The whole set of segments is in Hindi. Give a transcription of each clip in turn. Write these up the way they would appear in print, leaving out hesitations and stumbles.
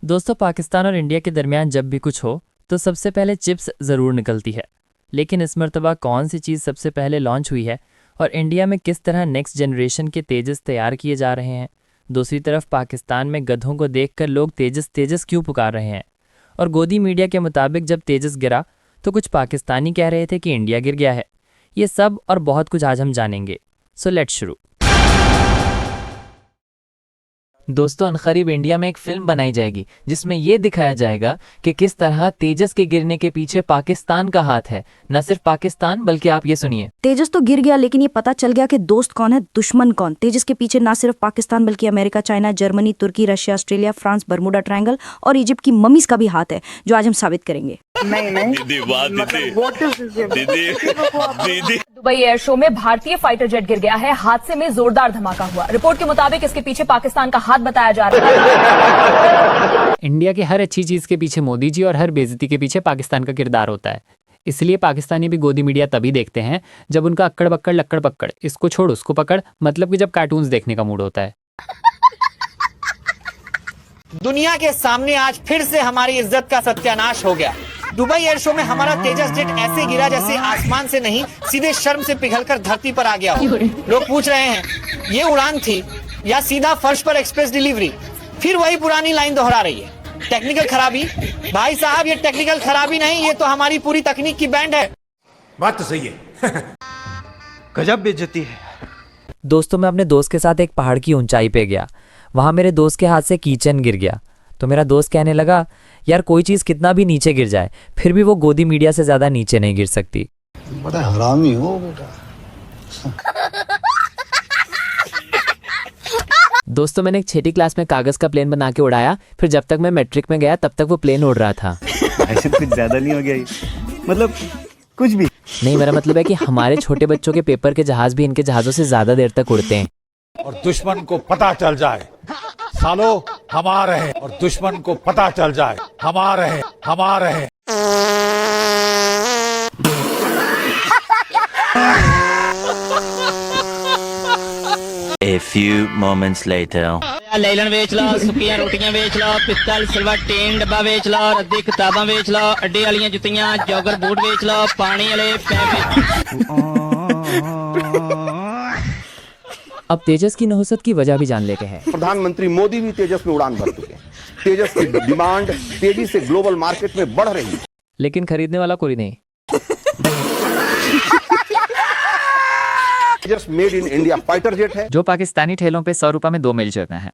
दोस्तों, पाकिस्तान और इंडिया के दरमियान जब भी कुछ हो तो सबसे पहले चिप्स ज़रूर निकलती है। लेकिन इस मरतबा कौन सी चीज़ सबसे पहले लॉन्च हुई है और इंडिया में किस तरह नेक्स्ट जनरेशन के तेजस तैयार किए जा रहे हैं? दूसरी तरफ पाकिस्तान में गधों को देखकर लोग तेजस तेजस क्यों पुकार रहे हैं? और गोदी मीडिया के मुताबिक जब तेजस गिरा तो कुछ पाकिस्तानी कह रहे थे कि इंडिया गिर गया है। ये सब और बहुत कुछ आज हम जानेंगे। सो लेट्स शुरू। दोस्तों, अनकरीब इंडिया में एक फिल्म बनाई जाएगी जिसमें ये दिखाया जाएगा कि किस तरह तेजस के गिरने के पीछे पाकिस्तान का हाथ है। न सिर्फ पाकिस्तान बल्कि आप ये सुनिए, तेजस तो गिर गया लेकिन ये पता चल गया कि दोस्त कौन है, दुश्मन कौन। तेजस के पीछे ना सिर्फ पाकिस्तान बल्कि America, China, Germany, Turkey, Russia, Australia, France, Bermuda triangle और इजिप्ट की मम्मीज का भी हाथ है, जो आज हम साबित करेंगे। दुबई एयर शो में भारतीय फाइटर जेट गिर गया है। हादसे में जोरदार धमाका हुआ। रिपोर्ट के मुताबिक इसके पीछे पाकिस्तान का हाथ बताया जा रहा है। इंडिया की हर अच्छी चीज के पीछे मोदी जी और हर बेइज्जती के पीछे पाकिस्तान का किरदार होता है। इसलिए पाकिस्तानी भी गोदी मीडिया तभी देखते हैं जब उनका अक्कड़ बक्कड़ लक्कड़ पक्कड़, इसको छोड़ उसको पकड़, मतलब कि जब कार्टून्स देखने का मूड होता है। दुनिया के सामने आज फिर से हमारी इज्जत का सत्यानाश हो गया। दुबई एयर शो में हमारा तेजस जेट ऐसे गिरा जैसे आसमान से नहीं, सीधे शर्म से पिघलकर धरती पर आ गया हो। लोग पूछ रहे हैं ये उड़ान थी या सीधा फर्श पर एक्सप्रेस डिलीवरी? फिर वही पुरानी लाइन दोहरा रही है, टेक्निकल खराबी। भाई साहब, ये टेक्निकल खराबी नहीं, ये तो हमारी पूरी तकनीक की बैंड है। बात तो सही है। गजब बेइज्जती है। दोस्तों, मैं अपने दोस्त के साथ एक पहाड़ की ऊंचाई पे गया। वहाँ मेरे दोस्त के हाथ से कीचेन गिर गया तो मेरा दोस्त कहने लगा, यार कोई चीज़ कितना भी नीचे गिर जाए फिर भी वो गोदी मीडिया से ज़्यादा नीचे नहीं गिर सकती। बड़ा हरामी हो बेटा। दोस्तों, मैंने एक 6ठी क्लास में कागज का प्लेन बना के उड़ाया, फिर जब तक मैं मैट्रिक में गया तब तक वो प्लेन उड़ रहा था। ऐसे कुछ ज्यादा नहीं हो गया ये? मतलब कुछ भी नहीं, मेरा मतलब है कि हमारे छोटे बच्चों के पेपर के जहाज भी इनके जहाजों से ज्यादा देर तक उड़ते हैं। और दुश्मन को पता चल जाए सालो हमारे हैं, और दुश्मन को पता चल जाए हमारे हैं, हमारे हैं। A few moments later. लैलन बेच लो, सुक्कियां रोटियां बेच लो, पिस्तल सिल्वर टीन डब्बा बेच लो, रद्दी किताबां बेच लो, अड्डे वालियां जुत्तियां, जॉगर बूट बेच लो, पानी वाले अब तेजस की नहुसत की वजह भी जान लेते हैं। प्रधानमंत्री मोदी भी तेजस में उड़ान भर चुके हैं। तेजस की डिमांड तेजी से ग्लोबल मार्केट में बढ़ रही है, लेकिन खरीदने वाला कोई नहीं। Tejas made in India fighter jet है जो पाकिस्तानी ठेलों पे 100 रुपए में 2 मिल जाते हैं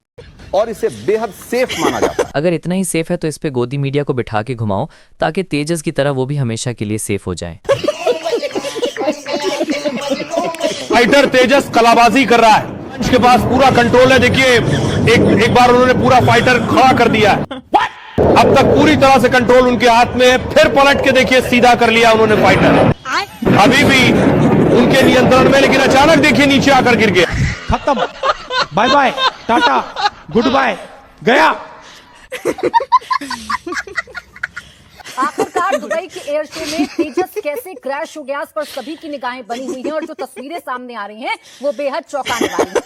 और इसे बेहद सेफ माना जाता है। अगर इतना ही सेफ है तो इस पे गोदी मीडिया को बिठा के घुमाओ ताकि तेजस की तरह वो भी हमेशा के लिए सेफ हो जाए। फाइटर तेजस कलाबाजी कर रहा है, उसके पास पूरा कंट्रोल है। देखिए एक बार उन्होंने पूरा फाइटर खड़ा कर दिया है। अब तक पूरी तरह से कंट्रोल उनके हाथ में है। फिर पलट के देखिए सीधा कर लिया उन्होंने फाइटर, अभी भी उनके नियंत्रण में, लेकिन अचानक देखिए नीचे आकर गिर गया। खत्म, bye bye, tata, good bye, गया। आखिरकार दुबई के एयर शो में तेजस कैसे क्रैश हो गया, इस पर सभी की निगाहें बनी हुई हैं और जो तस्वीरें सामने आ रही हैं वो बेहद चौंकाने वाली हैं।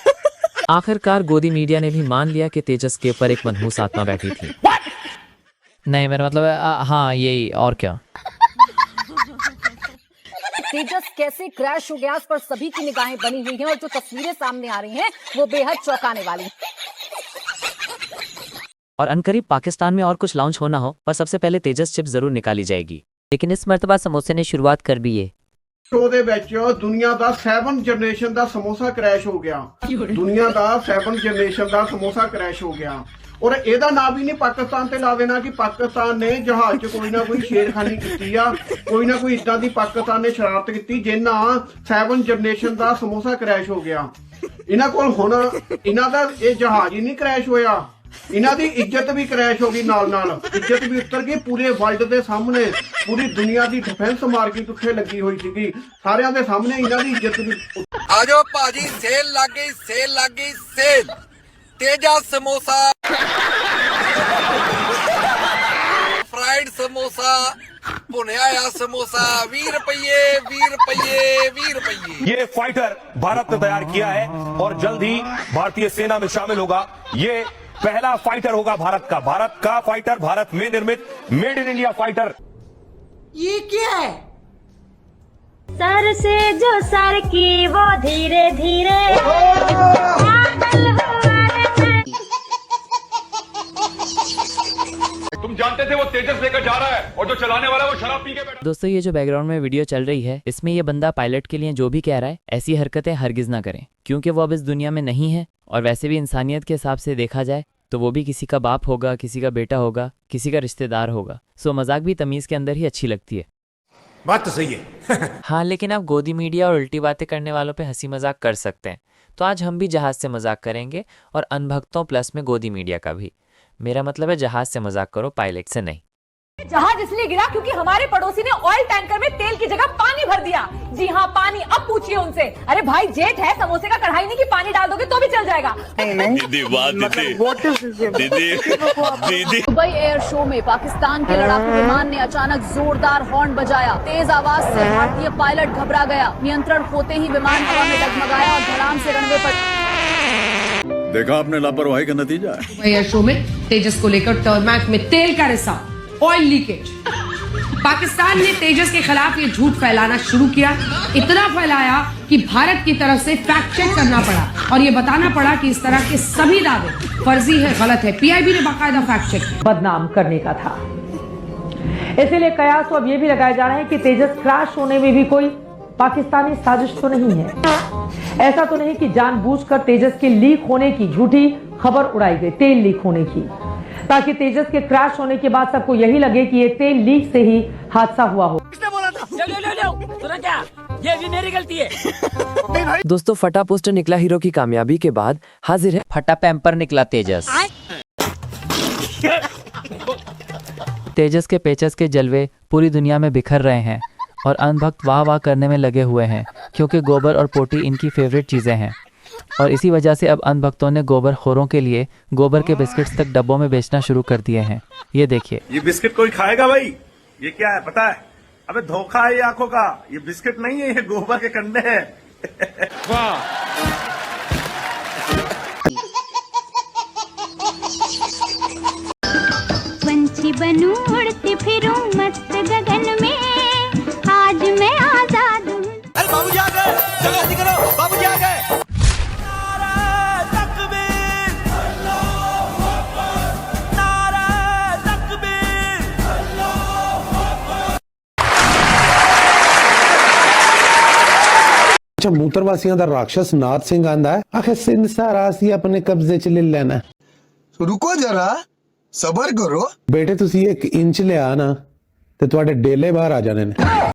आखिरकार गोदी मीडिया ने भी मान लिया कि तेजस के ऊपर एक मनहूस आत्मा बैठी थी। नहीं, मेरा मतलब है हाँ यही, और क्या। तेजस कैसे क्रैश हो गया, इस पर सभी की निगाहें बनी हुई हैं और जो तस्वीरें सामने आ रही हैं वो बेहद चौंकाने वाली हैं। और अनकरीब पाकिस्तान में और कुछ लॉन्च होना हो पर सबसे पहले तेजस चिप जरूर निकाली जाएगी। लेकिन इस मर्तबा समोसे ने शुरुआत कर भी है। शो ਦੇ ਵਿੱਚ ਦੁਨੀਆ ਦਾ 7 ਜਨਰੇਸ਼ਨ ਦਾ ਸਮੋਸਾ ਕ੍ਰੈਸ਼ ਹੋ ਗਿਆ। ਦੁਨੀਆ ਦਾ 7 ਜਨਰੇਸ਼ਨ ਦਾ ਸਮੋਸਾ ਕ੍ਰੈਸ਼ ਹੋ ਗਿਆ ਔਰ ਇਹਦਾ ਨਾਮ ਵੀ ਨਹੀਂ ਪਾਕਿਸਤਾਨ ਤੇ ਲਾ ਦੇਣਾ ਕਿ ਪਾਕਿਸਤਾਨ ਨੇ ਜਹਾਜ਼ 'ਚ ਕੋਈ ਨਾ ਕੋਈ ਛੇੜਖਾਨੀ ਕੀਤੀ ਆ, ਕੋਈ ਨਾ ਕੋਈ ਇਦਾਂ ਦੀ ਪਾਕਿਸਤਾਨ ਨੇ ਸ਼ਰਾਰਤ ਕੀਤੀ ਜਿੰਨਾ 7 ਜਨਰੇਸ਼ਨ ਦਾ ਸਮੋਸਾ ਕ੍ਰੈਸ਼ ਹੋ ਗਿਆ। ਇਹਨਾਂ ਕੋਲ ਹੁਣ ਇਹਨਾਂ ਦਾ ਇਹ ਜਹਾਜ਼ ਹੀ ਨਹੀਂ ਕ੍ਰੈਸ਼ ਹੋਇਆ, ਇਹਨਾਂ ਦੀ ਇੱਜ਼ਤ ਵੀ ਕ੍ਰੈਸ਼ ਹੋ ਗਈ, ਨਾਲ ਨਾਲ ਇੱਜ਼ਤ ਵੀ ਉਤਰ ਗਈ। ਪੂਰੇ ਵਰਲਡ ਦੇ ਸਾਹਮਣੇ ਪੂਰੀ ਦੁਨੀਆ ਦੀ ਡਿਫੈਂਸ ਮਾਰਕੀਟ ਉੱਥੇ ਲੱਗੀ ਹੋਈ ਸੀਗੀ, ਸਾਰਿਆਂ ਦੇ ਸਾਹਮਣੇ ਇਹਨਾਂ ਦੀ ਇੱਜ਼ਤ ਵੀ। ਆਜੋ ਭਾਜੀ, ਸੇਲ ਲੱਗ ਗਈ, ਸੇਲ ਲੱਗ ਗਈ, ਸੇਲ। तेजस समोसा, फ्राइड समोसा, भुनिया समोसा, 20 रुपये, 20 रुपये, 20 रुपये। ये फाइटर भारत ने तैयार किया है और जल्द ही भारतीय सेना में शामिल होगा। ये पहला फाइटर होगा भारत का फाइटर, भारत में निर्मित, मेड इन इंडिया फाइटर। ये क्या है? सर से जो सर की वो धीरे धीरे तुम जानते थे वो तेजस लेकर जा रहा है और जो चलाने वाला है वो शराब पी के बैठा। दोस्तों ये जो बैकग्राउंड में वीडियो चल रही है, इसमें ये बंदा पायलट के लिए जो भी कह रहा है, ऐसी हरकतें हरगिज ना करें, क्योंकि वो अब इस दुनिया में नहीं है। और वैसे भी इंसानियत के हिसाब से देखा जाए तो वो भी किसी का बाप होगा, किसी का बेटा होगा, किसी का रिश्तेदार होगा। सो मजाक भी तमीज़ के अंदर ही अच्छी लगती है। बात तो सही है। हाँ, लेकिन आप गोदी मीडिया और उल्टी बातें करने वालों पे हंसी मजाक कर सकते हैं, तो आज हम भी जहाज से मजाक करेंगे और अनभक्तों प्लस में गोदी मीडिया का भी। मेरा मतलब है जहाज से मजाक करो, पायलट से नहीं। जहाज इसलिए गिरा क्योंकि हमारे पड़ोसी ने ऑयल टैंकर में तेल की जगह पानी भर दिया। जी हाँ, पानी। अब पूछिए उनसे, अरे भाई जेट है, समोसे का कढ़ाई नहीं कि पानी डाल दोगे तो भी चल जाएगा। दुबई एयर शो में पाकिस्तान के लड़ाकू विमान ने अचानक जोरदार हॉर्न बजाया। तेज आवाज से भारतीय पायलट घबरा गया। नियंत्रण खोते ही विमान हवा में डगमगाया और धड़ाम से रनवे पर। देखा आपने लापरवाही का नतीजा है। दुबई एयर शो में तेजस को लेकर टर्मैक में तेल का रिसाव, ऑयल लीकेज। पाकिस्तान ने तेजस के खिलाफ ये झूठ फैलाना शुरू किया। इतना फैलाया कि भारत की तरफ से फैक्ट चेक करना पड़ा और ये बताना पड़ा कि इस तरह के सभी दावे फर्जी है, गलत है। पीआईबी ने बाकायदा फैक्ट चेक बदनाम करने का था। इसीलिए कयास तो अब ये भी लगाए जा रहे हैं कि तेजस क्रैश होने में भी कोई पाकिस्तानी साजिश तो नहीं है। ऐसा तो नहीं कि जानबूझकर तेजस के लीक होने की झूठी खबर उड़ाई गई, तेल लीक होने की, ताकि तेजस के क्रैश होने के बाद सबको यही लगे कि ये तेल लीक से ही हादसा हुआ हो। किसने बोला था? सुना क्या? ये भी मेरी गलती है। दोस्तों, फटा पोस्टर निकला हीरो की कामयाबी के बाद हाजिर है फटा पैम्पर निकला तेजस। तेजस के पेचस के जलवे पूरी दुनिया में बिखर रहे हैं और अनभक्त वाह वाह करने में लगे हुए हैं, क्योंकि गोबर और पोटी इनकी फेवरेट चीज़ें हैं। और इसी वजह से अब अनभक्तों ने गोबर खोरों के लिए गोबर के बिस्किट्स तक डब्बों में बेचना शुरू कर दिए हैं। ये देखिए, ये बिस्किट कोई खाएगा भाई? ये क्या है पता है? अबे धोखा है ये आंखों का। ये बिस्किट नहीं है, ये गोबर के कंडे हैं। वाह। पंछी बनूं उड़ती फिरूं मस्त गगन में, आज मैं आजाद हूँ। अरे बाबूजी आ गए, जल्दी करो, बाबूजी आ गए। मूत्रवासियों का राक्षस नाथ सिंह आंदा है, आखिर सिंध सारा असी अपने कब्जे च ले लेना। रुको जरा, सबर करो बेटे, तुसी 1 इंच लिया ना ते तुहाडे डेले बाहर आ जाने ने।